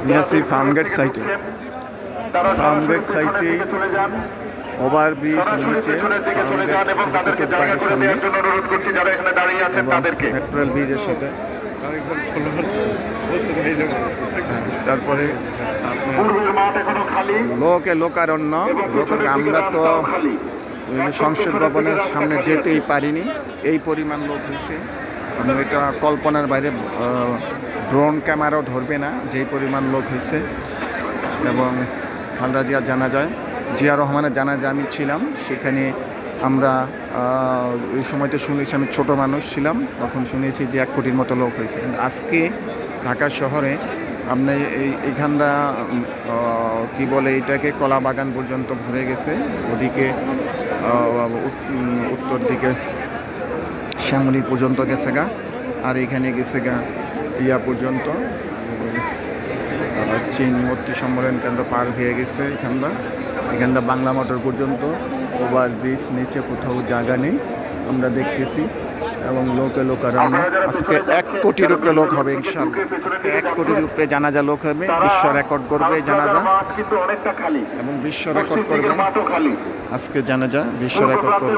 নিয়েছি ফার্মগেট সাইটে। ফার্মগেট সাইটে ওভারব্রিজ নিচে ফার্মগেট পার্কের সামনে এবং মেট্রোল ব্রিজের সাথে তারপরে লোকে লোকারণ্য আমরা তো সংসদ ভবনের সামনে যেতেই পারিনি, এই পরিমাণ লোক হয়েছে। এটা কল্পনার বাইরে, ড্রোন ক্যামেরাও ধরবে না যেই পরিমাণ লোক হয়েছে। এবং খালেদা জিয়ার জানাজায়, জিয়া রহমানের জানাজায় আমি ছিলাম, সেখানে আমরা ওই সময়তে শুনেছি, আমি ছোট মানুষ ছিলাম, তখন শুনেছি যে 1 কোটির মতো লোক হয়েছে। কিন্তু আজকে ঢাকা শহরে আপনি এইখানটা কি বলে এটাকে, কলা বাগান পর্যন্ত ভরে গেছে, ওদিকে উত্তর দিকে শ্যামলী পর্যন্ত গেছে গা, আর এখানে গেছে গা ইয়া পর্যন্ত, চীন মূর্তি সম্মেলন কেন্দ্র পার হয়ে গেছে এখানটা বাংলা মোটর পর্যন্ত। ওভারব্রিজ নিচে কোথাও জায়গা নেই আমরা দেখতেছি। এবং লোকে লোকারণ্য, আজকে 1 কোটির উপরে লোক হবে ইনশাআল্লাহ। আজকে 1 কোটির উপরে জানাজা লোক হবে, বিশ্ব রেকর্ড করবে জানাজা এবং বিশ্ব রেকর্ড করবে আজকে জানাজা, বিশ্ব রেকর্ড করবে।